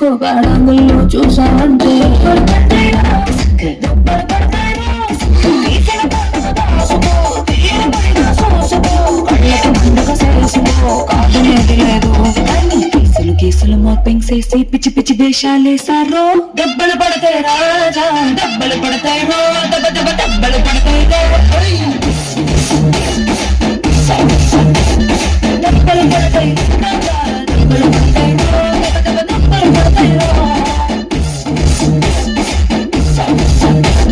తీసుకో గాడంగుల్లో చూసావంటే కేసులు మాపింగ్ చేసి పిచ్చి పిచ్చి వేషాలేసారో దెబ్బలు పడతాయి రాజా దెబ్బలు పడతాయి